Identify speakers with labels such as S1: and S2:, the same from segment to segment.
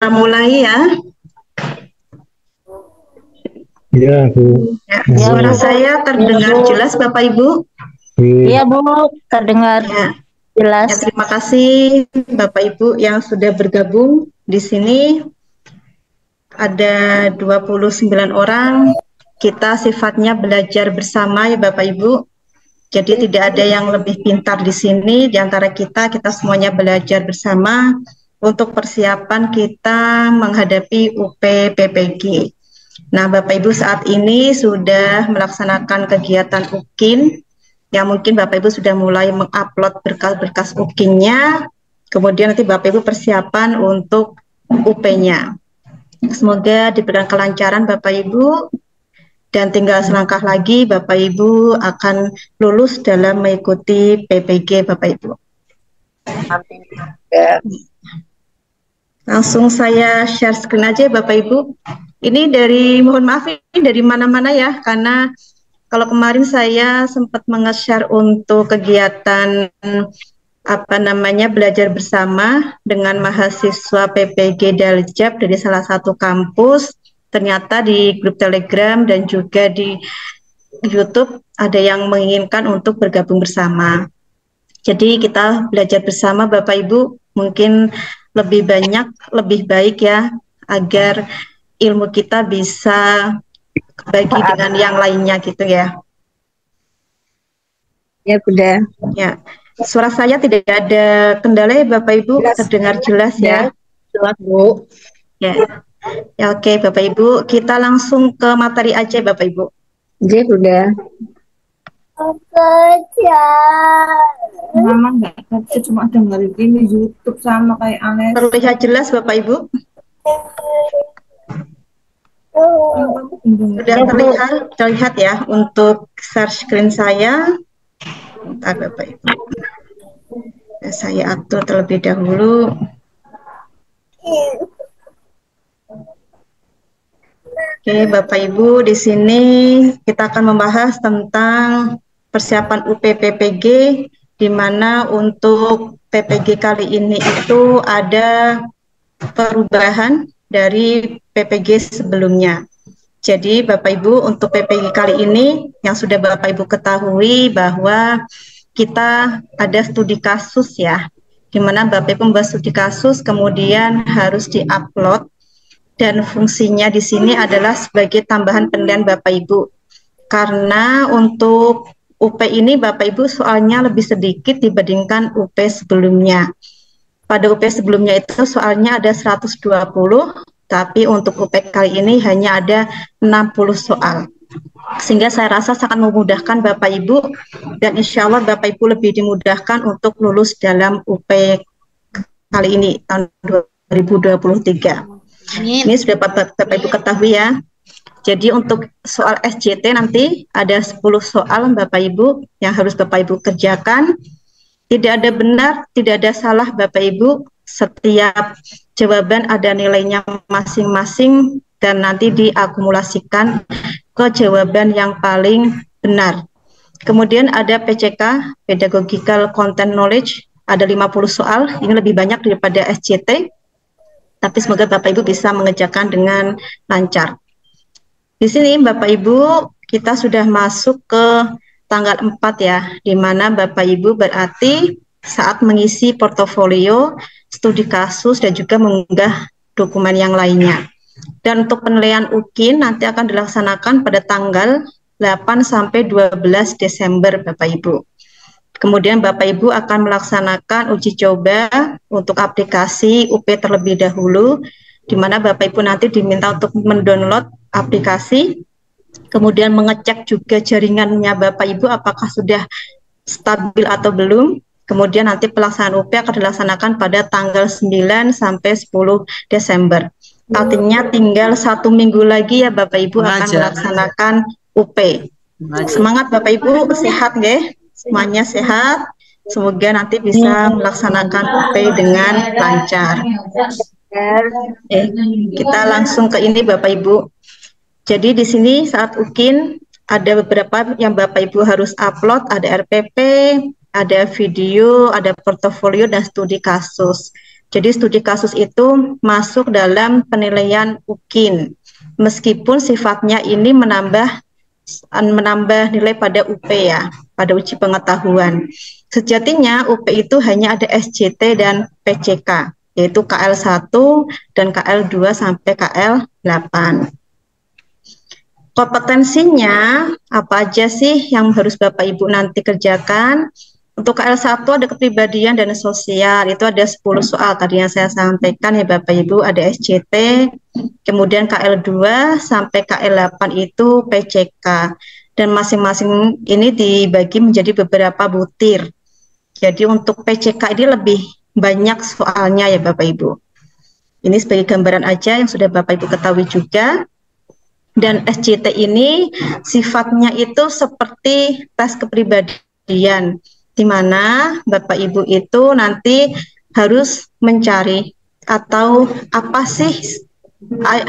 S1: mulai ya.
S2: Iya, Bu.
S1: Ya, suara saya terdengar jelas, Bapak Ibu?
S3: Iya, Bu, terdengar jelas.
S1: Ya, terima kasih Bapak Ibu yang sudah bergabung di sini. Ada 29 orang. Kita sifatnya belajar bersama ya Bapak Ibu. Jadi tidak ada yang lebih pintar di sini. Di antara kita semuanya belajar bersama untuk persiapan kita menghadapi UP-PPG. Nah, Bapak Ibu saat ini sudah melaksanakan kegiatan UKIN, yang mungkin Bapak Ibu sudah mulai mengupload berkas-berkas UKIN-nya, kemudian nanti Bapak Ibu persiapan untuk UP-nya. Semoga diberikan kelancaran Bapak Ibu, dan tinggal selangkah lagi Bapak Ibu akan lulus dalam mengikuti PPG Bapak Ibu. Langsung saya share screen aja Bapak Ibu. Ini mohon maaf ini dari mana-mana ya, karena kalau kemarin saya sempat nge-share untuk kegiatan belajar bersama dengan mahasiswa PPG Daljab dari salah satu kampus. Ternyata di grup Telegram dan juga di YouTube ada yang menginginkan untuk bergabung bersama. Jadi kita belajar bersama Bapak Ibu, mungkin lebih banyak, lebih baik ya, agar ilmu kita bisa bagi dengan yang lainnya gitu ya.
S3: Ya, Bunda.
S1: Ya, suara saya tidak ada kendala ya Bapak Ibu, terdengar jelas ya.
S3: Jelas, Bu.
S1: Ya. Ya, oke Bapak Ibu, kita langsung ke materi aja Bapak Ibu.
S3: Oke, Bunda.
S4: Mama nggak kerja, cuma dengerin ini YouTube sama kayak Ales.
S1: Terlihat jelas Bapak Ibu? Sudah terlihat ya untuk share screen saya. Bentar Bapak Ibu. Saya atur terlebih dahulu. Oke, Bapak Ibu, di sini kita akan membahas tentang persiapan UP-PPG, di mana untuk PPG kali ini itu ada perubahan dari PPG sebelumnya. Jadi Bapak Ibu, untuk PPG kali ini yang sudah Bapak Ibu ketahui bahwa kita ada studi kasus ya, di mana Bapak Ibu membahas studi kasus kemudian harus diupload, dan fungsinya di sini adalah sebagai tambahan penilaian Bapak Ibu. Karena untuk UP ini Bapak Ibu soalnya lebih sedikit dibandingkan UP sebelumnya. Pada UP sebelumnya itu soalnya ada 120, tapi untuk UP kali ini hanya ada 60 soal. Sehingga saya rasa sangat memudahkan Bapak Ibu, dan insya Allah Bapak Ibu lebih dimudahkan untuk lulus dalam UP kali ini, tahun 2023. Ini sudah Bapak Ibu ketahui ya. Jadi untuk soal SJT nanti ada 10 soal Bapak Ibu yang harus Bapak Ibu kerjakan. Tidak ada benar, tidak ada salah Bapak Ibu. Setiap jawaban ada nilainya masing-masing dan nanti diakumulasikan ke jawaban yang paling benar. Kemudian ada PCK, Pedagogical Content Knowledge, ada 50 soal. Ini lebih banyak daripada SJT. Tapi semoga Bapak Ibu bisa mengerjakan dengan lancar. Di sini Bapak Ibu kita sudah masuk ke tanggal 4 ya, di mana Bapak Ibu berarti saat mengisi portofolio, studi kasus, dan juga mengunggah dokumen yang lainnya. Dan untuk penilaian UKIN nanti akan dilaksanakan pada tanggal 8 sampai 12 Desember Bapak Ibu. Kemudian Bapak Ibu akan melaksanakan uji coba untuk aplikasi UP terlebih dahulu, di mana Bapak Ibu nanti diminta untuk mendownload aplikasi, kemudian mengecek juga jaringannya Bapak Ibu apakah sudah stabil atau belum. Kemudian nanti pelaksanaan UP akan dilaksanakan pada tanggal 9 sampai 10 Desember. Artinya tinggal 1 minggu lagi ya Bapak Ibu akan melaksanakan UP. Semangat Bapak Ibu, sehat nggih? Semuanya sehat, semoga nanti bisa melaksanakan UP dengan lancar. Kita langsung ke ini Bapak Ibu. Jadi di sini saat UKIN ada beberapa yang Bapak Ibu harus upload, ada RPP, ada video, ada portofolio dan studi kasus. Jadi studi kasus itu masuk dalam penilaian UKIN, meskipun sifatnya ini menambah nilai pada UP ya, pada uji pengetahuan. Sejatinya UP itu hanya ada SJT dan PCK, yaitu KL1 dan KL2 sampai KL8. Kompetensinya apa aja sih yang harus Bapak Ibu nanti kerjakan? Untuk KL1 ada kepribadian dan sosial, itu ada 10 soal tadi yang saya sampaikan ya Bapak Ibu, ada SJT, kemudian KL2 sampai KL8 itu PCK, dan masing-masing ini dibagi menjadi beberapa butir. Jadi untuk PCK ini lebih banyak soalnya ya Bapak Ibu. Ini sebagai gambaran aja yang sudah Bapak Ibu ketahui juga. Dan SJT ini sifatnya itu seperti tes kepribadian, di mana Bapak Ibu itu nanti harus mencari atau apa sih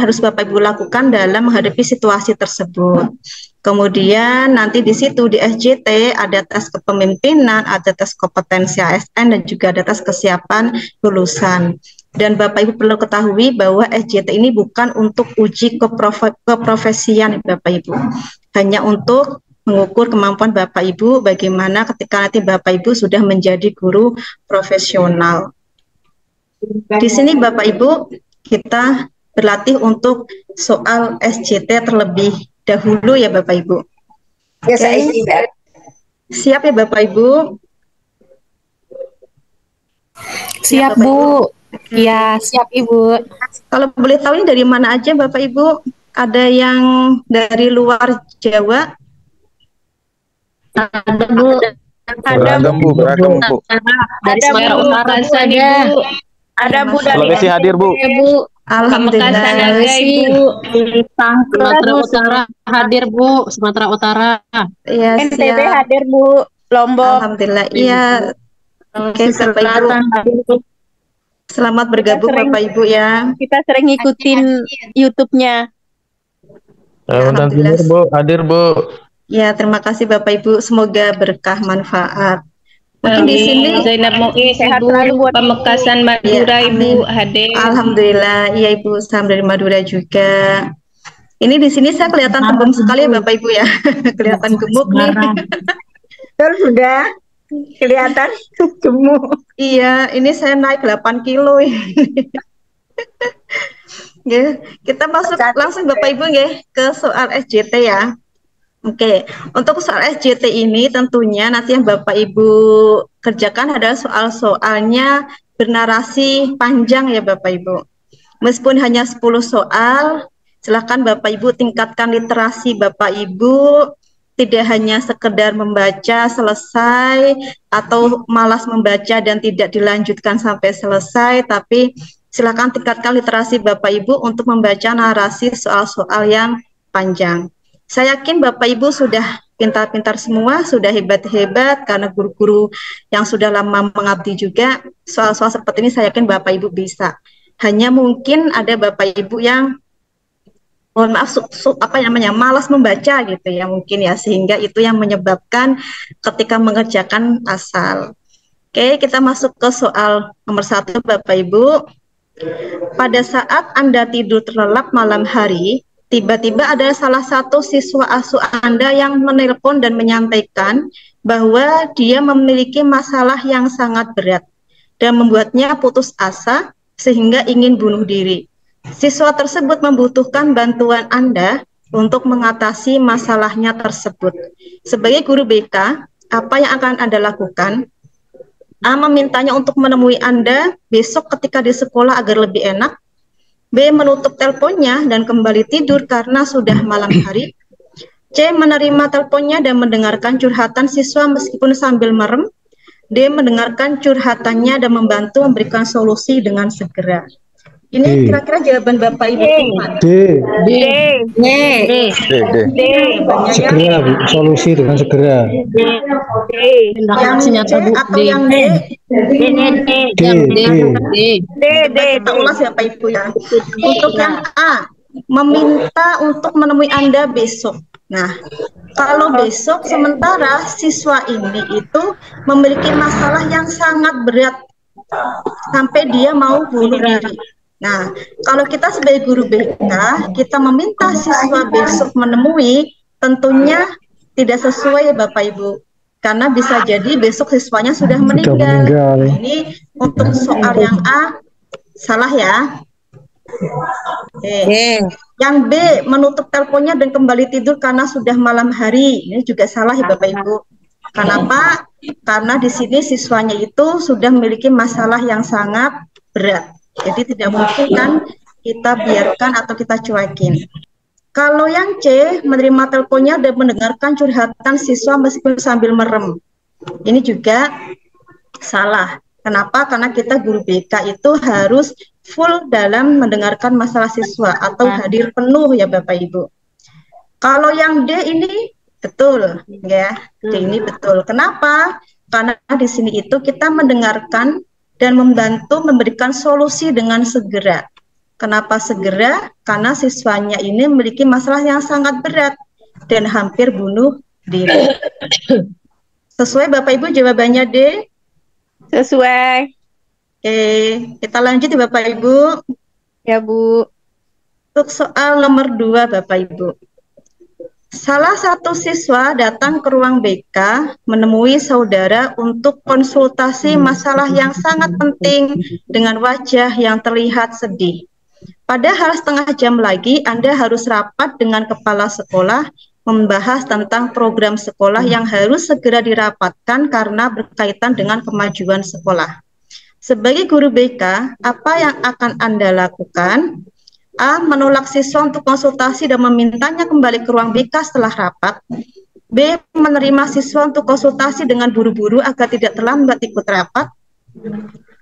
S1: harus Bapak Ibu lakukan dalam menghadapi situasi tersebut. Kemudian nanti di situ di SJT ada tes kepemimpinan, ada tes kompetensi ASN, dan juga ada tes kesiapan lulusan. Dan Bapak Ibu perlu ketahui bahwa SJT ini bukan untuk uji keprofesian Bapak Ibu, hanya untuk mengukur kemampuan Bapak Ibu bagaimana ketika nanti Bapak Ibu sudah menjadi guru profesional. Di sini Bapak Ibu kita berlatih untuk soal SJT terlebih dahulu ya Bapak Ibu.
S3: Ya, saya siap.
S1: Siap ya Bapak Ibu?
S5: Siap
S1: Bapak
S5: Bu.
S1: Ibu?
S5: Ya, siap Ibu.
S1: Kalau boleh tahu ini dari mana aja Bapak Ibu? Ada yang dari luar Jawa?
S3: Ada Bu.
S6: Beragam Bu, beragam Bu.
S3: Dari Sumatera Utara ada. Ada Bu dari
S6: Sulawesi hadir Bu.
S3: Bu.
S1: Alhamdulillah.
S3: Ibu. Sumatera Utara hadir Bu. Sumatera Utara.
S1: Ya,
S5: NTB
S1: siap.
S5: hadir Bu. Lombok.
S1: Alhamdulillah. Iya. Oke, Bapak Ibu. Selamat bergabung Bapak Ibu ya.
S5: Kita sering ngikutin YouTube-nya.
S2: Kalimantan Timur Bu, hadir Bu.
S1: Ya, terima kasih Bapak Ibu. Semoga berkah manfaat. Mungkin di sini
S7: Zainab Muiz,
S5: Sehat
S7: Ibu
S5: selalu buat
S7: Pamekasan Madura,
S1: Ya,
S7: Ibu
S1: amin.
S7: hadir.
S1: Alhamdulillah, iya Ibu, salam dari Madura juga. Ini di sini saya kelihatan tembem sekali ya Bapak Ibu ya. Kelihatan gemuk nih.
S5: Betul sudah kelihatan gemuk.
S1: Iya, ini saya naik 8 kilo ini. Ya, kita masuk langsung Bapak Ibu ya ke soal SJT ya. Oke, untuk soal SJT ini tentunya nanti yang Bapak Ibu kerjakan adalah soal-soalnya bernarasi panjang ya Bapak Ibu. Meskipun hanya 10 soal, silakan Bapak Ibu tingkatkan literasi Bapak Ibu, tidak hanya sekedar membaca selesai atau malas membaca dan tidak dilanjutkan sampai selesai, tapi silakan tingkatkan literasi Bapak Ibu untuk membaca narasi soal-soal yang panjang. Saya yakin Bapak Ibu sudah pintar-pintar semua, sudah hebat-hebat karena guru-guru yang sudah lama mengabdi juga. Soal-soal seperti ini saya yakin Bapak Ibu bisa. Hanya mungkin ada Bapak Ibu yang mohon maaf malas membaca gitu ya mungkin ya, sehingga itu yang menyebabkan ketika mengerjakan asal. Oke, kita masuk ke soal nomor 1 Bapak Ibu. Pada saat Anda tidur terlelap malam hari, tiba-tiba ada salah satu siswa asuh Anda yang menelpon dan menyampaikan bahwa dia memiliki masalah yang sangat berat dan membuatnya putus asa sehingga ingin bunuh diri. Siswa tersebut membutuhkan bantuan Anda untuk mengatasi masalahnya tersebut. Sebagai guru BK, apa yang akan Anda lakukan? A. Memintanya untuk menemui Anda besok ketika di sekolah agar lebih enak. B. Menutup teleponnya dan kembali tidur karena sudah malam hari. C. Menerima teleponnya dan mendengarkan curhatan siswa meskipun sambil merem. D. Mendengarkan curhatannya dan membantu memberikan solusi dengan segera. Ini kira-kira jawaban Bapak Ibu gimana?
S2: D.
S1: Banyak
S2: Segera Bu, solusi dengan segera.
S1: yang C atau yang D? Kita ulas ya Pak Ibu ya. Untuk yang A, meminta untuk menemui Anda besok. Nah, kalau besok sementara siswa ini itu memiliki masalah yang sangat berat sampai dia mau bunuh diri. Nah, kalau kita sebagai guru BK, kita meminta siswa besok menemui, tentunya tidak sesuai ya Bapak Ibu. Karena bisa jadi besok siswanya sudah meninggal. Nah, ini untuk soal yang A, salah ya. Oke. Yang B, menutup teleponnya dan kembali tidur karena sudah malam hari. Ini juga salah ya Bapak Ibu. Kenapa? Karena di sini siswanya itu sudah memiliki masalah yang sangat berat. Jadi tidak mungkin kan kita biarkan atau kita cuekin. Kalau yang C, menerima teleponnya dan mendengarkan curhatan siswa meskipun sambil merem. Ini juga salah. Kenapa? Karena kita guru BK itu harus full dalam mendengarkan masalah siswa atau hadir penuh ya Bapak Ibu. Kalau yang D ini betul ya, D ini betul. Kenapa? Karena di sini itu kita mendengarkan dan membantu memberikan solusi dengan segera. Kenapa segera? Karena siswanya ini memiliki masalah yang sangat berat dan hampir bunuh diri. Sesuai Bapak Ibu jawabannya D?
S5: Sesuai.
S1: Oke, kita lanjut ya Bapak Ibu.
S5: Ya Bu.
S1: Untuk soal nomor 2 Bapak Ibu. Salah satu siswa datang ke ruang BK menemui saudara untuk konsultasi masalah yang sangat penting dengan wajah yang terlihat sedih. Padahal setengah jam lagi Anda harus rapat dengan kepala sekolah membahas tentang program sekolah yang harus segera dirapatkan karena berkaitan dengan kemajuan sekolah. Sebagai guru BK, apa yang akan Anda lakukan? A. Menolak siswa untuk konsultasi dan memintanya kembali ke ruang BK setelah rapat. B. Menerima siswa untuk konsultasi dengan buru-buru agar tidak terlambat ikut rapat.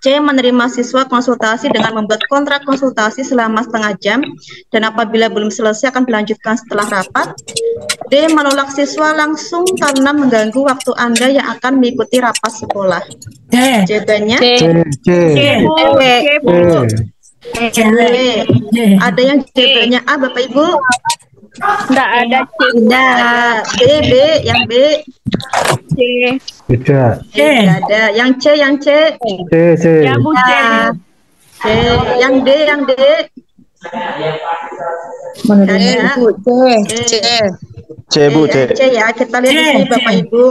S1: C. Menerima siswa konsultasi dengan membuat kontrak konsultasi selama setengah jam dan apabila belum selesai akan dilanjutkan setelah rapat. D. Menolak siswa langsung karena mengganggu waktu Anda yang akan mengikuti rapat sekolah. Jawabannya
S2: C.
S1: Ada yang jawabannya A Bapak Ibu?
S5: Enggak ada C.
S1: B, yang B.
S5: C.
S2: Tidak.
S1: Tidak ada. Yang C.
S2: C.
S5: Ya Bu, C.
S1: C. Yang D.
S4: Menerima Bu, C.
S6: C Bu, C.
S1: C ya, kita lihat di sini Bapak Ibu.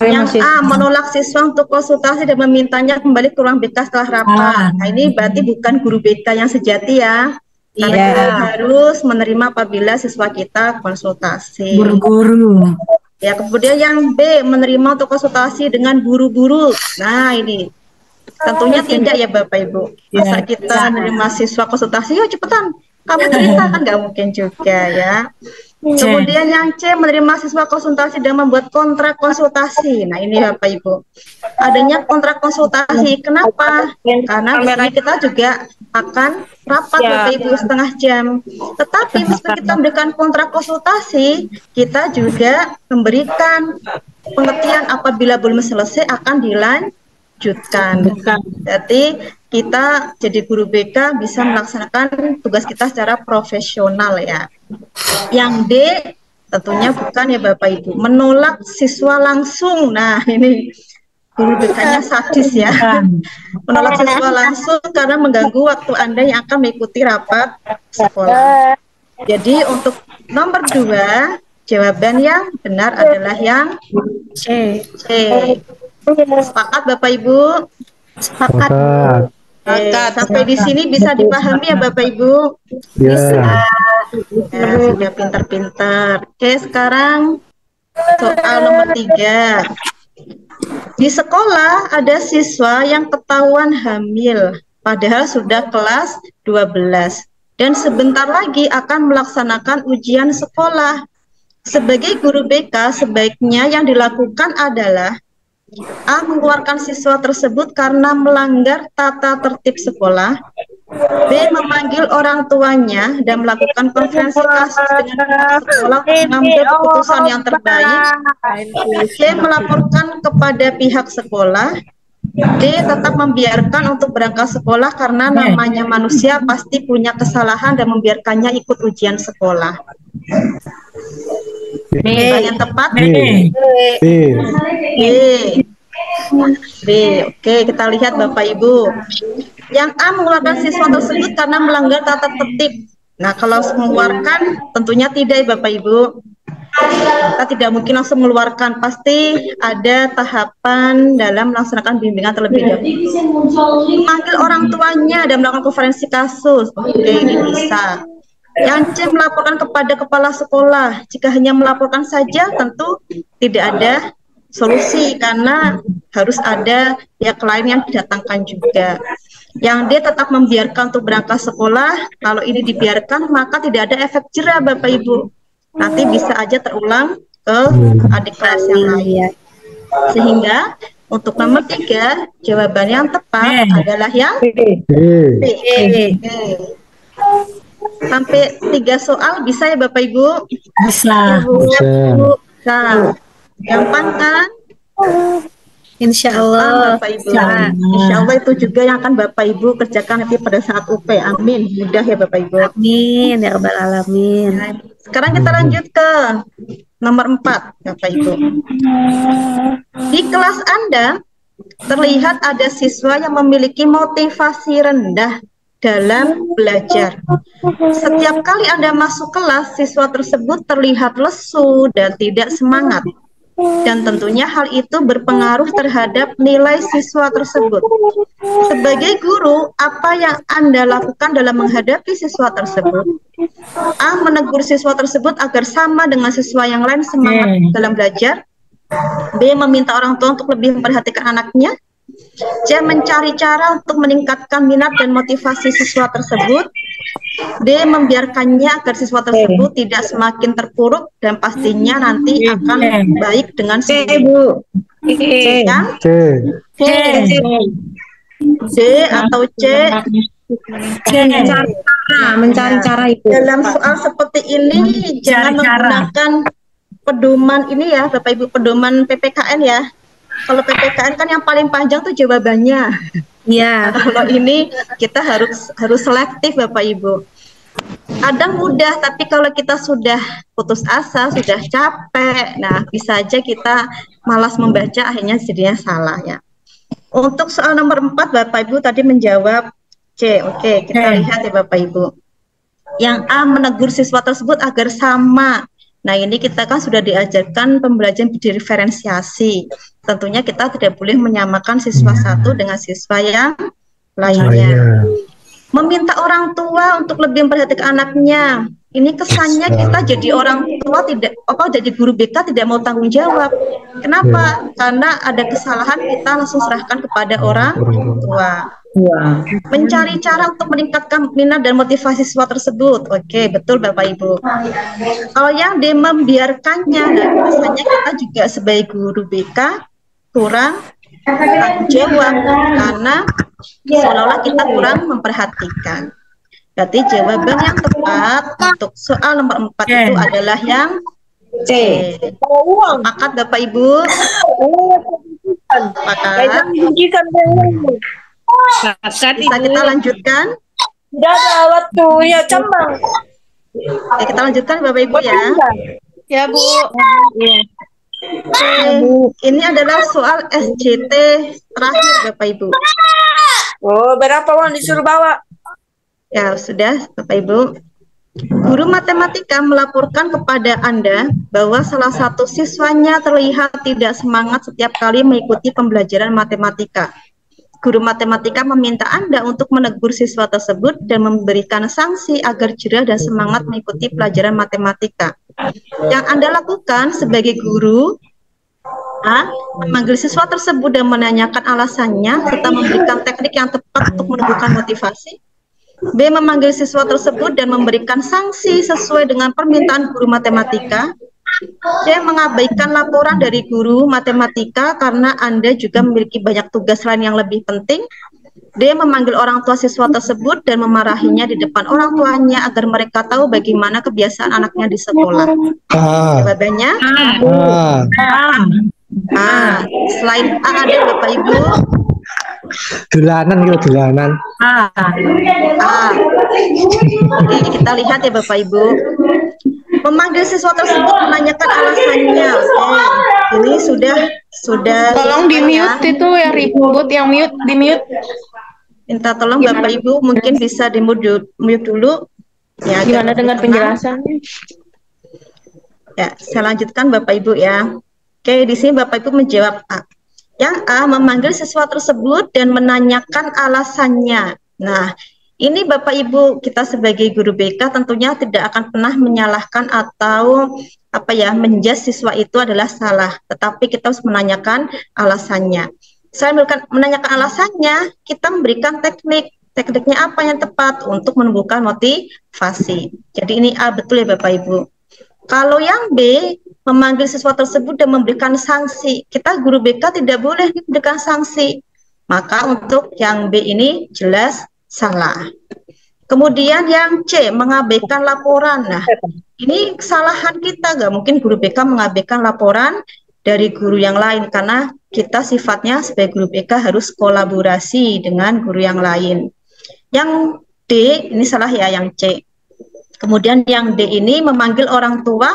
S1: Yang A, menolak siswa untuk konsultasi dan memintanya kembali ke ruang BK setelah rapat. Nah, ini berarti bukan guru BK yang sejati ya. Karena kita harus menerima apabila siswa kita konsultasi.
S4: Buru-buru.
S1: Ya, kemudian yang B, menerima untuk konsultasi dengan buru-buru. Nah, ini tentunya tidak ya Bapak Ibu. Masa kita menerima siswa konsultasi, yuk cepetan, kamu cerita, kan nggak mungkin juga ya. Kemudian yang C, menerima siswa konsultasi dan membuat kontrak konsultasi. Nah, ini Bapak Ibu. Adanya kontrak konsultasi. Kenapa? Karena di sini kita juga akan rapat Bapak Ibu setengah jam. Tetapi meskipun kita memberikan kontrak konsultasi, kita juga memberikan pengertian apabila belum selesai akan dilanjutkan. Berarti kita jadi guru BK bisa melaksanakan tugas kita secara profesional ya. Yang D tentunya bukan ya Bapak Ibu, menolak siswa langsung. Nah, ini guru BK-nya sadis ya. Menolak siswa langsung karena mengganggu waktu Anda yang akan mengikuti rapat sekolah. Jadi untuk nomor 2, jawaban yang benar adalah yang C. Sepakat Bapak Ibu?
S5: Sepakat.
S1: Sampai di sini bisa dipahami ya Bapak Ibu?
S2: Ya.
S1: Sudah pintar-pintar. Oke, sekarang soal nomor 3. Di sekolah ada siswa yang ketahuan hamil, padahal sudah kelas 12 dan sebentar lagi akan melaksanakan ujian sekolah. Sebagai guru BK, sebaiknya yang dilakukan adalah A. Mengeluarkan siswa tersebut karena melanggar tata tertib sekolah. B. Memanggil orang tuanya dan melakukan konferensi kasus dengan pihak sekolah untuk mengambil keputusan yang terbaik. C. Melaporkan kepada pihak sekolah. D. Tetap membiarkan untuk berangkat sekolah karena namanya manusia pasti punya kesalahan dan membiarkannya ikut ujian sekolah. Yang tepat B. B. Oke, kita lihat Bapak Ibu. Yang A mengeluarkan siswa tersebut karena melanggar tata tertib. Nah, kalau mengeluarkan tentunya tidak ya Bapak Ibu. Kita tidak mungkin langsung mengeluarkan, pasti ada tahapan dalam melaksanakan bimbingan terlebih dahulu. Memanggil orang tuanya dan melakukan konferensi kasus. Oke, ini bisa. Yang C melaporkan kepada kepala sekolah. Jika hanya melaporkan saja tentu tidak ada solusi karena harus ada pihak lain yang didatangkan juga. Yang D tetap membiarkan untuk berangkat sekolah. Kalau ini dibiarkan maka tidak ada efek jera Bapak Ibu. Nanti bisa aja terulang ke adik kelas yang lain. Sehingga untuk nomor 3 jawaban yang tepat adalah yang B. Sampai 3 soal bisa ya Bapak Ibu?
S3: Bisa.
S1: Bisa. Gampang kan?
S3: Insya Allah.
S1: Bapak Ibu. Insya Allah itu juga yang akan Bapak Ibu kerjakan nanti pada saat UP. Amin. Mudah ya Bapak Ibu.
S3: Amin ya rabbal alamin.
S1: Sekarang kita lanjut ke nomor 4 Bapak Ibu. Di kelas Anda terlihat ada siswa yang memiliki motivasi rendah dalam belajar. Setiap kali Anda masuk kelas, siswa tersebut terlihat lesu dan tidak semangat. Dan tentunya hal itu berpengaruh terhadap nilai siswa tersebut. Sebagai guru, apa yang Anda lakukan dalam menghadapi siswa tersebut? A. Menegur siswa tersebut agar sama dengan siswa yang lain semangat dalam belajar. B. Meminta orang tua untuk lebih memperhatikan anaknya. C. Mencari cara untuk meningkatkan minat dan motivasi siswa tersebut. D. Membiarkannya agar siswa tersebut tidak semakin terpuruk dan pastinya nanti akan baik dengan sendirinya. C atau C.
S3: Mencari cara itu.
S1: Dalam soal seperti ini jangan menggunakan pedoman ini ya Bapak Ibu, pedoman PPKN ya. Kalau PPKN kan yang paling panjang tuh jawabannya.
S3: Iya.
S1: Kalau ini kita harus selektif Bapak Ibu. Kadang mudah, tapi kalau kita sudah putus asa, sudah capek, nah bisa aja kita malas membaca, akhirnya jadinya salah ya. Untuk soal nomor 4 Bapak Ibu tadi menjawab C. Oke, kita lihat ya Bapak Ibu. Yang A menegur siswa tersebut agar sama. Nah ini kita kan sudah diajarkan pembelajaran diferensiasi. Tentunya kita tidak boleh menyamakan siswa satu dengan siswa yang lainnya. Meminta orang tua untuk lebih memperhatikan anaknya. Ini kesannya kita jadi orang tua jadi guru BK tidak mau tanggung jawab. Kenapa? Karena ada kesalahan kita langsung serahkan kepada orang tua. Mencari cara untuk meningkatkan minat dan motivasi siswa tersebut. Oke, betul Bapak Ibu. Kalau yang D membiarkannya, nah, biasanya kita juga sebagai guru BK kurang tanggung jawab karena seolah-olah kita kurang memperhatikan. Berarti jawaban yang tepat untuk soal nomor 4 itu adalah yang C. Sepakat Bapak Ibu? Sepakat. Bisa kita lanjutkan?
S5: Tidak ada waktu ya cembang.
S1: Oke, kita lanjutkan Bapak Ibu ya.
S5: Ya Bu.
S1: Ini adalah soal SJT terakhir Bapak Ibu.
S5: Oh, berapa uang disuruh bawa?
S1: Ya, sudah Bapak Ibu. Guru matematika melaporkan kepada Anda bahwa salah satu siswanya terlihat tidak semangat setiap kali mengikuti pembelajaran matematika. Guru matematika meminta Anda untuk menegur siswa tersebut dan memberikan sanksi agar jera dan semangat mengikuti pelajaran matematika. Yang Anda lakukan sebagai guru, A. Memanggil siswa tersebut dan menanyakan alasannya serta memberikan teknik yang tepat untuk menumbuhkan motivasi. B. Memanggil siswa tersebut dan memberikan sanksi sesuai dengan permintaan guru matematika. C. Mengabaikan laporan dari guru matematika karena Anda juga memiliki banyak tugas lain yang lebih penting. D. Memanggil orang tua siswa tersebut dan memarahinya di depan orang tuanya agar mereka tahu bagaimana kebiasaan anaknya di sekolah. Jawabannya A. Selain A ada Bapak Ibu?
S2: Dolanan gitu, dolanan.
S1: Oke, kita lihat ya Bapak Ibu. Memanggil siswa tersebut menanyakan alasannya. Oke, ini sudah Sudah
S3: Tolong di
S1: selesai ya.
S3: mute itu yang ribut, yang mute, di mute.
S1: Minta tolong Bapak Ibu mungkin bisa di mute dulu. Ya, agar
S3: Gimana
S1: lebih
S3: dengan
S1: tenang.
S3: penjelasannya?
S1: Ya, saya lanjutkan Bapak Ibu ya. Oke, di sini Bapak Ibu menjawab A. Yang A memanggil siswa tersebut dan menanyakan alasannya. Nah, ini Bapak Ibu, kita sebagai guru BK tentunya tidak akan pernah menyalahkan atau menjudge siswa itu adalah salah, tetapi kita harus menanyakan alasannya. Saya menanyakan alasannya, kita memberikan tekniknya apa yang tepat untuk menumbuhkan motivasi. Jadi ini A betul ya Bapak Ibu. Kalau yang B memanggil siswa tersebut dan memberikan sanksi, kita guru BK tidak boleh memberikan sanksi. Maka untuk yang B ini jelas salah. Kemudian yang C mengabaikan laporan. Nah, ini kesalahan kita, nggak mungkin guru BK mengabaikan laporan dari guru yang lain karena kita sifatnya sebagai guru BK harus kolaborasi dengan guru yang lain. Yang D ini salah ya, yang C. Kemudian yang D ini memanggil orang tua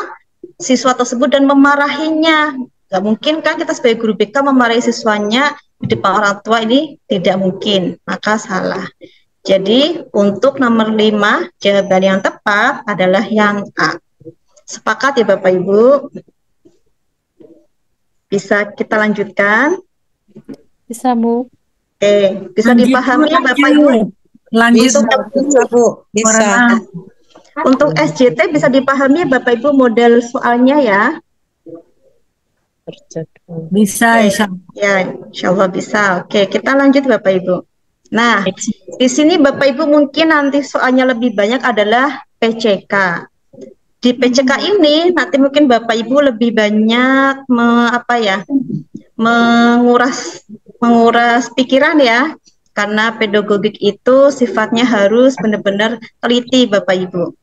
S1: siswa tersebut dan memarahinya. Gak mungkin kan kita sebagai guru BK memarahi siswanya di depan orang tua, ini tidak mungkin, maka salah. Jadi untuk nomor 5 jawaban yang tepat adalah yang A. Sepakat ya Bapak Ibu? Bisa kita lanjutkan?
S3: Bisa, Bu.
S1: Oke, bisa dipahami Bapak Ibu?
S4: Lanjut,
S1: Untuk
S4: bisa.
S1: Untuk SJT bisa dipahami Bapak Ibu model soalnya ya?
S4: Bisa,
S1: Ya, insya Allah bisa. Oke, kita lanjut Bapak Ibu. Nah, di sini Bapak Ibu mungkin nanti soalnya lebih banyak adalah PCK. Di PCK ini nanti mungkin Bapak Ibu lebih banyak menguras pikiran ya, karena pedagogik itu sifatnya harus benar-benar teliti Bapak Ibu.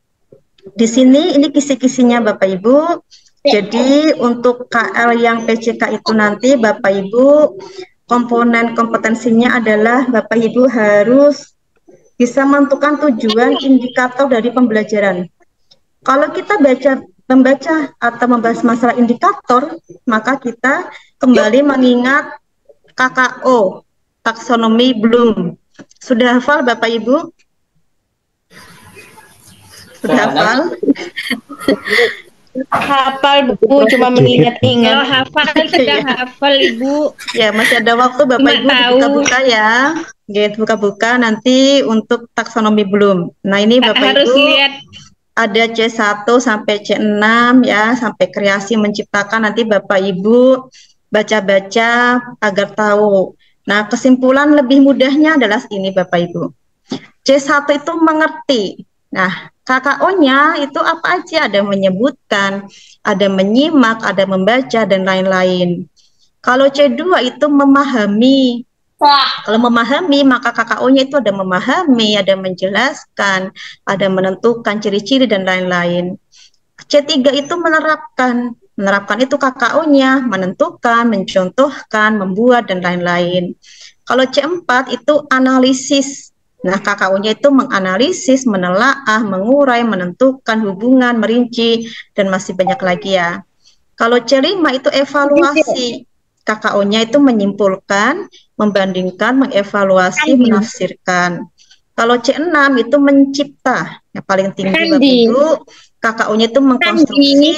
S1: Di sini ini kisi-kisinya Bapak Ibu. Jadi untuk KL yang PCK itu nanti Bapak Ibu komponen kompetensinya adalah Bapak Ibu harus bisa menentukan tujuan indikator dari pembelajaran. Kalau kita membaca atau membahas masalah indikator, maka kita kembali mengingat KKO, taksonomi Bloom. Sudah hafal Bapak Ibu? Sudah hafal?
S3: Hafal, Bu, cuma mengingat-ingat.
S7: Kalau hafal sudah hafal, Ibu.
S1: Ya, masih ada waktu Bapak Ibu buka-buka ya. Buka-buka nanti untuk taksonomi Bloom. Nah, ini Bapak
S7: Harus
S1: Ibu
S7: lihat
S1: ada C1 sampai C6 ya, sampai kreasi menciptakan, nanti Bapak Ibu baca-baca agar tahu. Nah, kesimpulan lebih mudahnya adalah ini Bapak Ibu. C1 itu mengerti. Nah, KKO-nya itu apa aja? Ada menyebutkan, ada menyimak, ada membaca, dan lain-lain. Kalau C2 itu memahami. Kalau memahami, maka KKO-nya itu ada memahami, ada menjelaskan, ada menentukan ciri-ciri, dan lain-lain. C3 itu menerapkan. Menerapkan itu KKO-nya, menentukan, mencontohkan, membuat, dan lain-lain. Kalau C4 itu analisis. Nah, KKO-nya itu menganalisis, menelaah, mengurai, menentukan hubungan, merinci, dan masih banyak lagi ya. Kalau C5 itu evaluasi. KKO-nya itu menyimpulkan, membandingkan, mengevaluasi, menafsirkan. Kalau C6 itu mencipta. Yang paling tinggi Bapak Ibu, KKO-nya itu mengkonstruksi,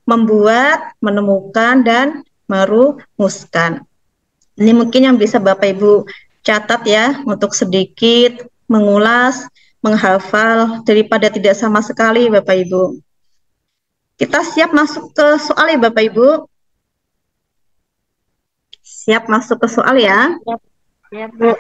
S1: membuat, menemukan, dan merumuskan. Ini mungkin yang bisa Bapak Ibu catat ya, untuk sedikit mengulas, menghafal, daripada tidak sama sekali Bapak Ibu. Kita siap masuk ke soal ya Bapak Ibu? Siap masuk ke soal ya?
S3: Ya, Bu.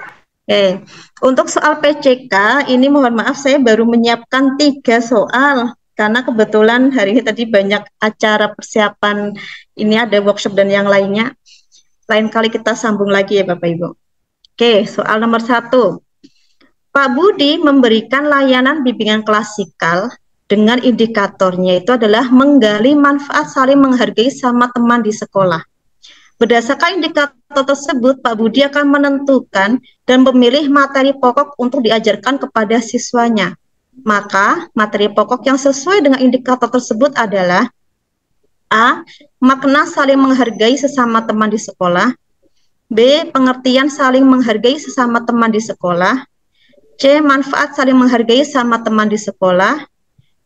S1: Oke, untuk soal PCK ini mohon maaf saya baru menyiapkan 3 soal karena kebetulan hari ini tadi banyak acara persiapan, ini ada workshop dan yang lainnya. Lain kali kita sambung lagi ya Bapak Ibu. Oke, soal nomor 1. Pak Budi memberikan layanan bimbingan klasikal dengan indikatornya itu adalah menggali manfaat saling menghargai sama teman di sekolah. Berdasarkan indikator tersebut, Pak Budi akan menentukan dan memilih materi pokok untuk diajarkan kepada siswanya. Maka, materi pokok yang sesuai dengan indikator tersebut adalah A. Makna saling menghargai sesama teman di sekolah. B. Pengertian saling menghargai sesama teman di sekolah. C. Manfaat saling menghargai sama teman di sekolah.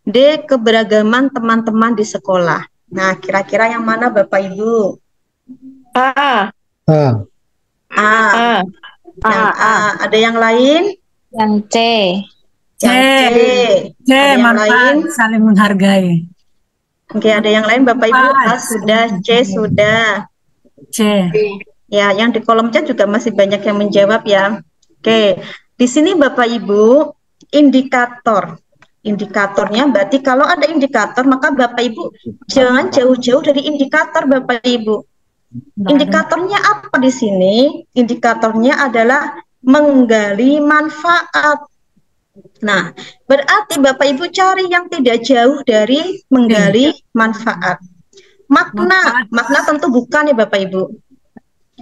S1: D. Keberagaman teman-teman di sekolah. Nah, kira-kira yang mana Bapak Ibu?
S5: A.
S2: A.
S1: A. Yang A. Ada yang lain?
S7: Yang C.
S1: Yang C.
S4: C,
S1: Ada yang
S4: manfaat
S1: lain?
S4: saling menghargai.
S1: Oke, ada yang lain Bapak Ibu? A sudah, C sudah.
S4: C.
S1: Ya, yang di kolom chat juga masih banyak yang menjawab ya. Oke, di sini Bapak Ibu, indikator. Indikatornya berarti kalau ada indikator, maka Bapak Ibu jangan jauh-jauh dari indikator Bapak Ibu. Indikatornya apa di sini? Indikatornya adalah menggali manfaat. Nah, berarti Bapak Ibu cari yang tidak jauh dari menggali manfaat. Makna tentu bukan ya Bapak Ibu.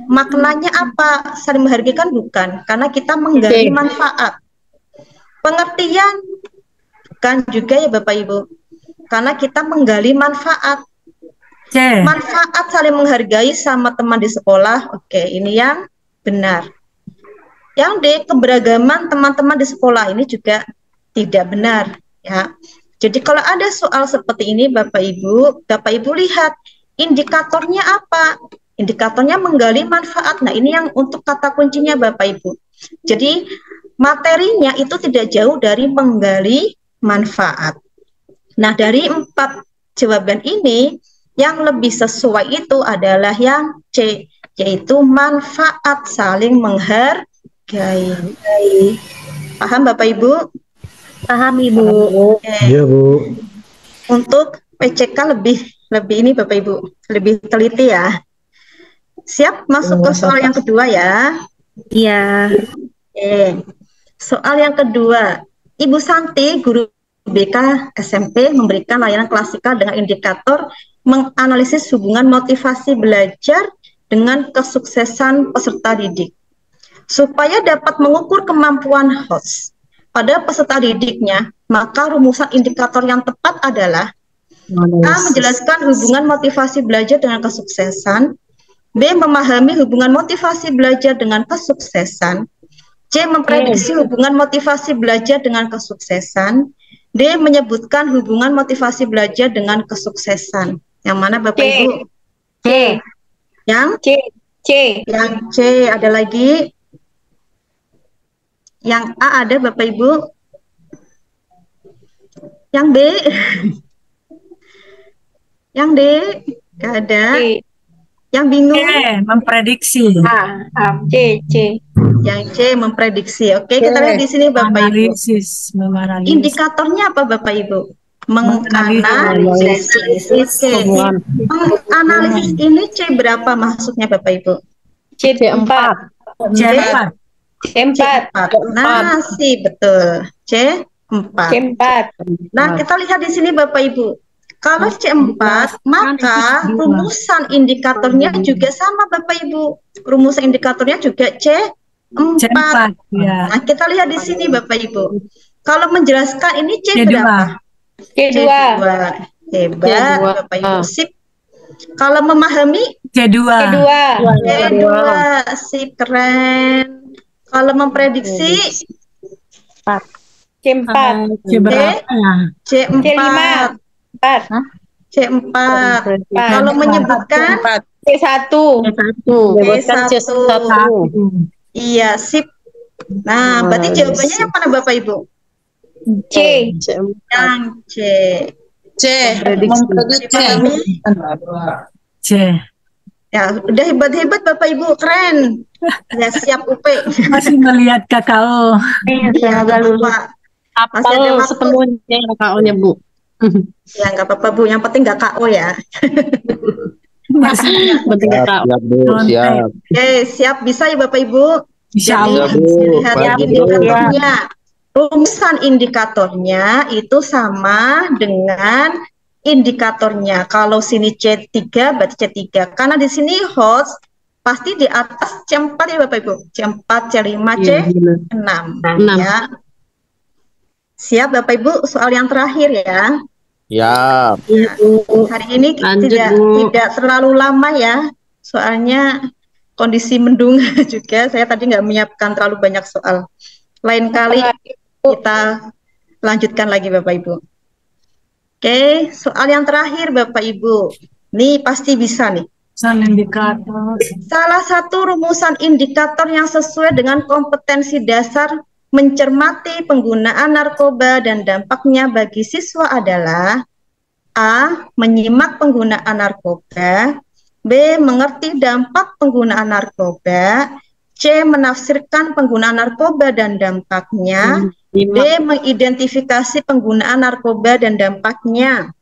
S1: Maknanya apa? Saling menghargai kan bukan, karena kita menggali manfaat. Pengertian bukan juga ya Bapak Ibu, karena kita menggali manfaat.
S4: C.
S1: Manfaat saling menghargai sama teman di sekolah. Oke, ini yang benar. Yang D, keberagaman teman-teman di sekolah, ini juga tidak benar ya. Jadi kalau ada soal seperti ini Bapak Ibu lihat indikatornya apa? Indikatornya menggali manfaat. Nah, ini yang untuk kata kuncinya Bapak Ibu. Jadi materinya itu tidak jauh dari menggali manfaat. Nah, dari 4 jawaban ini yang lebih sesuai itu adalah yang C, yaitu manfaat saling menghargai. Paham Bapak Ibu?
S7: Paham Ibu.
S2: Iya, Bu.
S1: Untuk PCK lebih ini Bapak Ibu, lebih teliti ya. Siap masuk ke soal yang kedua ya.
S7: Iya.
S1: Oke. Soal yang kedua, Ibu Santi, guru BK SMP, memberikan layanan klasikal dengan indikator menganalisis hubungan motivasi belajar dengan kesuksesan peserta didik. Supaya dapat mengukur kemampuan host pada peserta didiknya, maka rumusan indikator yang tepat adalah A. Menjelaskan hubungan motivasi belajar dengan kesuksesan. B. Memahami hubungan motivasi belajar dengan kesuksesan. C. Memprediksi hubungan motivasi belajar dengan kesuksesan. D. Menyebutkan hubungan motivasi belajar dengan kesuksesan. Yang mana Bapak
S5: C.
S1: Ibu?
S5: C.
S1: Yang
S5: C. C.
S1: Yang C. Ada lagi? Yang A ada Bapak Ibu? Yang B? Yang D? Gak ada.
S5: C.
S1: Yang bingung?
S4: C. Memprediksi.
S5: C. C.
S1: Yang C memprediksi. Oke, kita lihat di sini Bapak Ibu.
S4: Analisis. Menganalisis.
S1: Indikatornya apa Bapak Ibu? Menganalisis. Oke. Menganalisis ini C berapa maksudnya Bapak Ibu?
S5: C 4.
S4: C. 4.
S5: C 4.
S1: Nah, sih betul. C 4.
S5: C 4.
S1: Nah, kita lihat di sini Bapak Ibu. Kalau C4, maka rumusan indikatornya juga sama Bapak Ibu. Rumusan indikatornya juga C4.
S4: C4. Ya.
S1: Nah, kita lihat di sini Bapak Ibu. Kalau menjelaskan ini C
S4: C2.
S1: berapa?
S5: C2.
S1: Hebat Bapak Ibu. Sip. Kalau memahami
S4: C2.
S5: C2.
S1: C2. Sip, keren. Kalau memprediksi
S5: C4.
S4: C berapa?
S1: C4.
S5: C5. 4.
S1: C4. Kalau menyebutkan
S5: C1.
S1: C1. Iya, sip. Nah, berarti jawabannya yang mana Bapak Ibu?
S5: C.
S1: Yang C.
S8: C.
S1: Dipahami?
S4: C.
S1: Ya, udah hebat-hebat Bapak Ibu, keren. Ya, siap UP.
S4: Masih melihat KKO.
S1: Iya, nggak lupa. Masih ada
S3: Apal
S1: waktu.
S3: sepenuhnya KO-nya Bu.
S1: Ya, nggak apa-apa Bu, yang penting nggak KO ya.
S4: Masih
S3: Penting KO.
S6: Siap, Bu. Siap.
S1: Oke, siap. Bisa ya Bapak Ibu?
S4: Insya
S1: Jadi,
S4: Allah.
S1: lihat
S6: Baik,
S1: yang
S6: Bu.
S1: indikatornya. Rumusan indikatornya itu sama dengan indikatornya. Kalau sini C3 berarti C3. Karena di sini host pasti di atas C4 ya Bapak Ibu. C4, C5, C6.
S3: Enam.
S1: Ya. Siap Bapak Ibu, soal yang terakhir ya.
S6: Ya.
S1: Ya, hari ini
S3: Lanjut,
S1: tidak
S3: Bu.
S1: tidak terlalu lama ya, soalnya kondisi mendung juga. Saya tadi nggak menyiapkan terlalu banyak soal. Lain kali kita lanjutkan lagi Bapak Ibu. Oke, soal yang terakhir Bapak Ibu. Nih pasti bisa nih.
S4: Indikator.
S1: Salah satu rumusan indikator yang sesuai dengan kompetensi dasar mencermati penggunaan narkoba dan dampaknya bagi siswa adalah A. Menyimak penggunaan narkoba, B. Mengerti dampak penggunaan narkoba, C. Menafsirkan penggunaan narkoba dan dampaknya, D. Mengidentifikasi penggunaan narkoba dan dampaknya.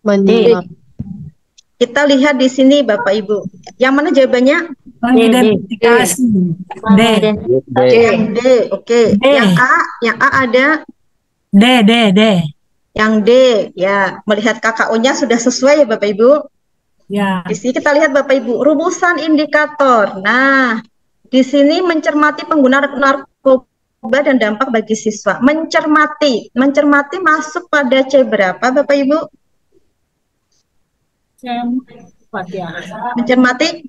S3: Menyimak.
S1: Kita lihat di sini Bapak Ibu. Yang mana jawabannya?
S4: Mengidentifikasi. D.
S6: D.
S1: Yang D, oke.
S4: D.
S1: Yang A ada
S4: D.
S1: yang D, ya. Melihat KKO-nya sudah sesuai ya Bapak Ibu.
S4: Ya.
S1: Di sini kita lihat Bapak Ibu, rumusan indikator. Nah, di sini mencermati penggunaan narkoba dan dampak bagi siswa. Mencermati masuk pada C berapa Bapak Ibu? Mencermati?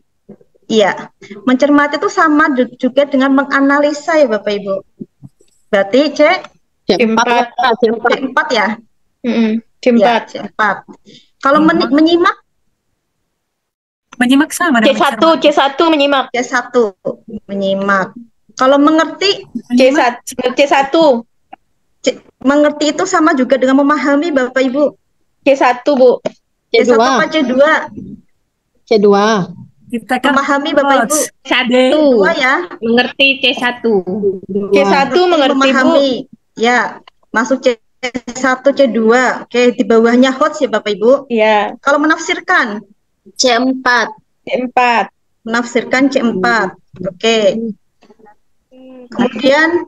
S1: Iya. Mencermati itu sama juga dengan menganalisa ya Bapak Ibu. Berarti C?
S3: C4.
S1: C4 ya?
S5: C4.
S1: Ya, C4. Kalau menyimak?
S4: Menyimak sama dengan
S5: C1 menyimak.
S1: C1 menyimak. Kalau mengerti?
S5: C1.
S1: Mengerti itu sama juga dengan memahami Bapak Ibu.
S5: C1, Bu.
S1: C1 apa C2?
S3: C2.
S4: Kita kan
S1: Memahami Bapak Ibu.
S5: C1.
S1: Dua ya.
S3: Mengerti C1.
S5: C1 mengerti, Bu.
S1: Memahami. Ya, masuk C1, C2. Oke, di bawahnya HOTS ya Bapak Ibu.
S5: Iya.
S1: Kalau menafsirkan?
S3: C4.
S5: C4.
S1: Menafsirkan C4. Oke. Kemudian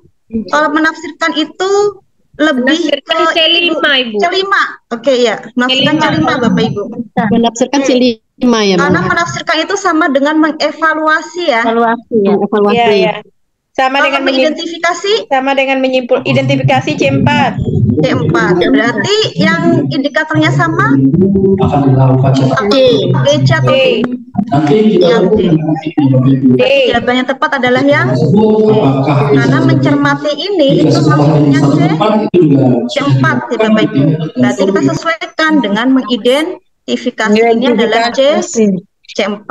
S1: kalau menafsirkan itu lebih ke
S3: C5, Ibu.
S1: C5. Oke ya, menafsirkan C5 Bapak Ibu.
S3: Menafsirkan C5 ya,
S1: Karena
S3: Bang.
S1: menafsirkan itu sama dengan mengevaluasi ya.
S3: Evaluasi ya.
S5: Iya, iya. Sama
S1: Kalau
S5: dengan
S1: mengidentifikasi
S5: menyimpul identifikasi C4.
S1: C4. Berarti yang indikatornya sama? D. D atau D? Yang D.
S5: D.
S1: Jawaban yang tepat adalah yang D. Karena mencermati ini itu maksudnya C4 ya Bapak Ibu. Berarti kita sesuaikan dengan mengidentifikasi ini adalah C4.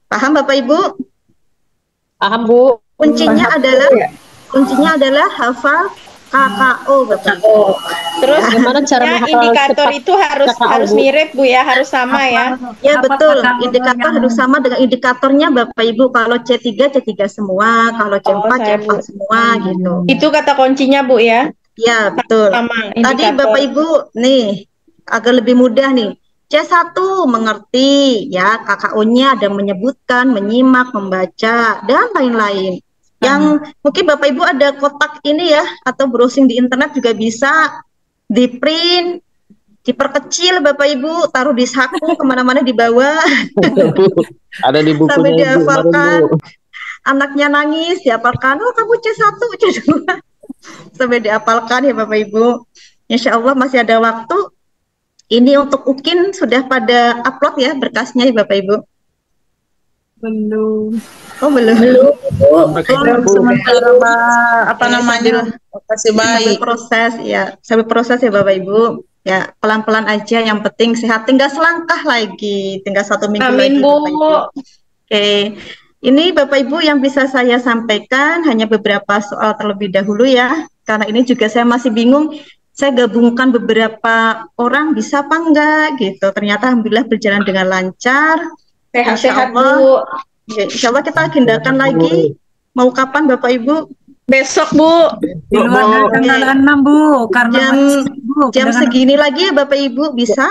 S1: Paham Bapak Ibu?
S3: Paham, Bu.
S1: Kuncinya adalah hafal KKO Bapak Ibu.
S5: Terus
S3: Gimana cara
S5: ya,
S3: menghafal
S5: indikator
S3: cepat
S5: itu harus
S3: KKO, Bu?
S5: mirip Bu ya, harus sama ya.
S1: Ya betul, indikator harus sama dengan indikatornya Bapak Ibu. Kalau C3 semua, kalau C4 C4 semua gitu.
S5: Itu kata kuncinya Bu ya.
S1: Ya betul.
S5: Sama
S1: Tadi
S5: indikator.
S1: Bapak Ibu nih agak lebih mudah nih. C1 mengerti ya, KKO-nya ada menyebutkan, menyimak, membaca dan lain-lain. Yang mungkin Bapak Ibu ada kotak ini ya, atau browsing di internet juga bisa di print, diperkecil Bapak Ibu, taruh di saku kemana-mana dibawa.
S6: Ada di bukunya
S1: Sampai
S6: Ibu,
S1: dihafalkan.
S6: Bu.
S1: Anaknya nangis, dihafalkan, oh kamu C1, C2. Sampai dihafalkan ya Bapak Ibu. Insya Allah masih ada waktu. Ini untuk UKIN sudah pada upload ya berkasnya ya Bapak Ibu.
S4: belum.
S1: Oh belum.
S4: Sementara apa namanya?
S1: Sambil proses ya, sambil proses ya Bapak Ibu. Ya pelan-pelan aja, yang penting sehat. Tinggal selangkah lagi, tinggal 1 minggu lagi.
S5: Amin Bu.
S1: Bapak Ibu. Oke, ini Bapak Ibu yang bisa saya sampaikan hanya beberapa soal terlebih dahulu ya. Karena ini juga saya masih bingung. Saya gabungkan beberapa orang bisa apa enggak gitu. Ternyata alhamdulillah berjalan dengan lancar.
S5: Sehat-sehat
S1: Insya Allah.
S5: Bu.
S1: Ya, insya Allah kita agendakan lagi. Mau kapan Bapak Ibu?
S5: Besok Bu.
S4: Di luar dari tanggal 6 Bu, karena
S1: Jam
S4: masih sibuk
S1: jam
S4: dengan-
S1: segini lagi ya Bapak Ibu bisa?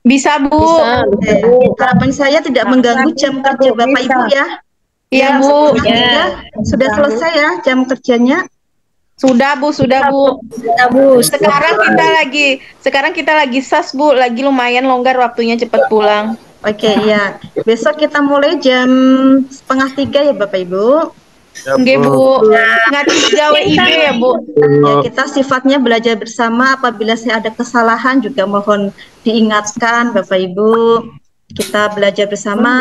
S5: Bisa Bu.
S1: Oke. Harapan saya tidak mengganggu jam kerja Bapak Ibu ya.
S5: Iya Bu.
S1: Sudah selesai ya jam kerjanya.
S5: Sudah Bu. Sekarang kita lagi SAS Bu, lagi lumayan longgar waktunya, cepat pulang.
S1: Oke ya. Besok kita mulai jam 2:30 ya Bapak Ibu.
S6: Ya,
S5: Nggih,
S6: Bu.
S5: Bu. Ngaji gawe ide ya, Bu.
S1: Ya, kita sifatnya belajar bersama. Apabila saya ada kesalahan juga mohon diingatkan Bapak Ibu. Kita belajar bersama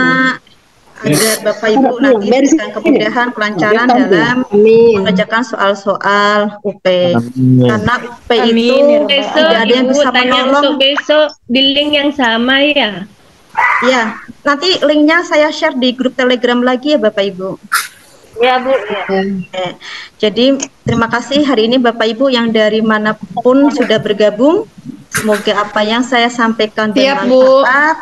S1: agar Bapak Ibu nanti diberikan kemudahan, kelancaran dalam mengerjakan soal-soal UP. Karena UP itu
S5: Amin, ya Rabbal
S3: Besok
S1: tidak ada yang
S3: Ibu
S1: bisa
S3: tanya
S1: menolong.
S3: untuk besok di link yang sama ya.
S1: Ya, nanti linknya saya share di grup Telegram lagi ya Bapak Ibu.
S7: Ya, Bu.
S1: Oke. Jadi terima kasih hari ini Bapak Ibu yang dari manapun sudah bergabung. Semoga apa yang saya sampaikan
S5: Siap,
S1: bermanfaat.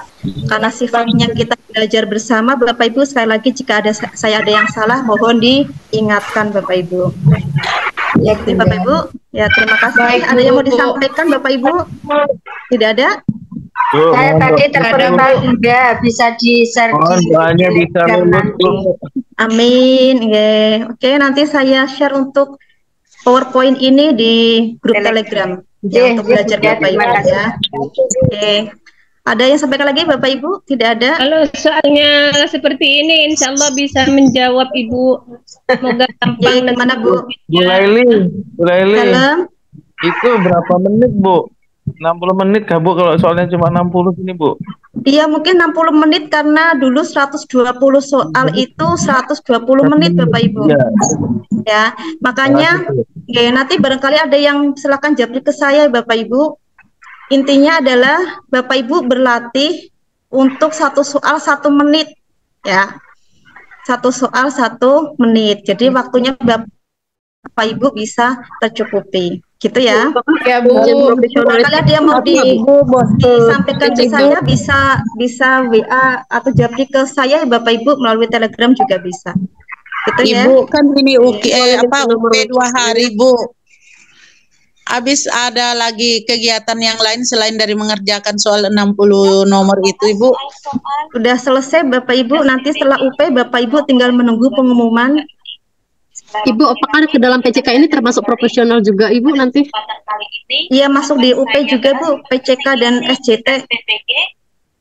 S1: Karena sifatnya kita belajar bersama Bapak Ibu. Sekali lagi jika ada saya ada yang salah mohon diingatkan Bapak Ibu. Ya, gitu, Bapak Ibu. Ya, terima kasih.
S5: Baik,
S1: Ada yang mau
S5: Bu.
S1: disampaikan Bapak Ibu? Tidak ada?
S6: Bu,
S7: Saya tadi
S5: Ada,
S7: terperintah juga bisa di-share
S6: mohon
S7: di
S6: doanya bisa
S7: Telegram
S6: lulus,
S7: nanti.
S6: Bu.
S1: Amin. Ya. Oke, nanti saya share untuk PowerPoint ini di grup Telegram. Ya, untuk belajar
S7: ya,
S1: Bapak Ibu
S7: terima kasih.
S1: ya. Oke. Ada yang sampaikan lagi Bapak Ibu? Tidak ada?
S3: Kalau soalnya seperti ini, insya Allah bisa menjawab Ibu. Semoga
S1: Ya,
S3: gampang dan
S1: gimana Bu?
S6: Bu Laili,
S1: Dalam?
S6: itu berapa menit, Bu? 60 menit kah, Bu? Kalau soalnya cuma 60 ini, Bu.
S1: Iya, mungkin 60 menit karena dulu 120 soal itu 120 menit Bapak Ibu.
S6: Iya.
S1: Ya, makanya ya, nanti barangkali ada yang silakan japri ke saya Bapak Ibu. Intinya adalah Bapak Ibu berlatih untuk satu soal 1 menit ya. Satu soal 1 menit. Jadi waktunya Bapak Ibu bisa tercukupi. Gitu ya.
S5: Ya, Bu.
S1: Barangkali ada yang mau disampaikan ke saya bisa WA atau japri ke saya Bapak Ibu melalui Telegram juga bisa. Gitu ya.
S8: Ibu kan ini UP 2 hari Bu. Habis ada lagi kegiatan yang lain selain dari mengerjakan soal 60 nomor itu Ibu.
S1: Sudah selesai Bapak Ibu, nanti setelah UP Bapak Ibu tinggal menunggu pengumuman.
S9: Ibu, apakah ke dalam PCK ini termasuk profesional juga Ibu nanti?
S1: Iya, masuk di UP juga Bu, PCK dan SJT.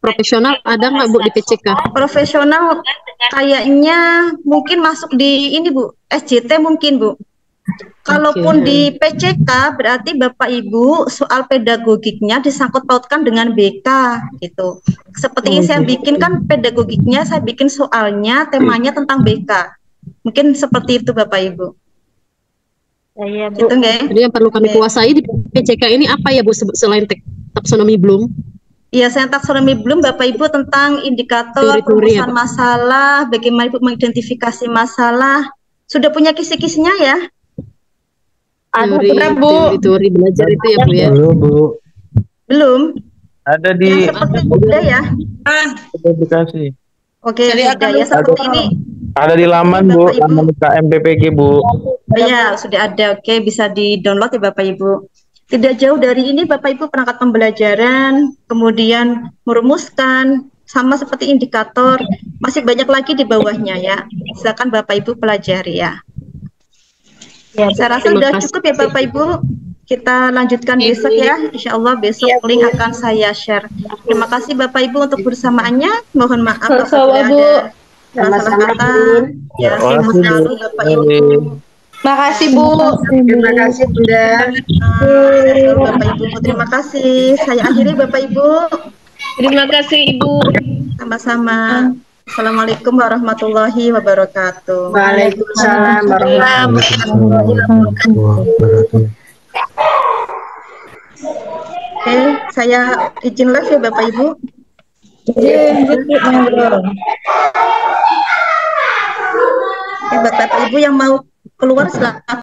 S9: Profesional ada nggak Bu di PCK?
S1: Profesional kayaknya mungkin masuk di ini Bu, SJT mungkin Bu. Kalaupun di PCK berarti Bapak Ibu soal pedagogiknya disangkut pautkan dengan BK gitu. Seperti ini saya bikin kan pedagogiknya, saya bikin soalnya temanya tentang BK. Mungkin seperti itu Bapak Ibu.
S7: Iya, Bu.
S1: Gitu nggak ya?
S9: Jadi yang perlu kami kuasai di PCK ini apa ya Bu selain taksonomi belum?
S1: Iya, saya taksonomi belum Bapak Ibu tentang indikator
S9: Teori-teori
S1: perumusan masalah, bagaimana Ibu mengidentifikasi masalah. Sudah punya kisi-kisinya ya?
S9: Teori belajar itu ya Bu ya?
S2: Belum, Bu.
S1: Belum?
S6: Ada di
S1: Yang seperti Bunda ya?
S6: aplikasi.
S1: Oke,
S8: Jadi
S1: Bunda
S8: akan
S1: ya seperti ini.
S6: Ada di laman, Bu,
S1: Bapak Ibu.
S6: laman KM PPG, Bu.
S1: Iya, sudah ada. Oke, bisa di-download ya Bapak Ibu. Tidak jauh dari ini Bapak Ibu perangkat pembelajaran, kemudian merumuskan, sama seperti indikator, masih banyak lagi di bawahnya ya. Silakan Bapak Ibu pelajari ya. Saya rasa sudah cukup ya Bapak Ibu. Kita lanjutkan besok ya. Insya Allah besok link akan saya share. Terima kasih Bapak Ibu untuk bersamaannya. Mohon maaf apabila ada salah-salah kata. Ya, sehat selalu Bapak Ibu.
S5: Makasih Bu.
S7: Terima kasih Bunda.
S1: Bapak Ibu, terima kasih. Saya akhiri Bapak Ibu.
S3: Terima kasih Ibu.
S1: Sama-sama. Assalamualaikum warahmatullahi wabarakatuh.
S7: Waalaikumsalam warahmatullahi wabarakatuh.
S1: Oke, saya izin live ya Bapak Ibu. Oke, Bapak Ibu yang mau keluar silakan.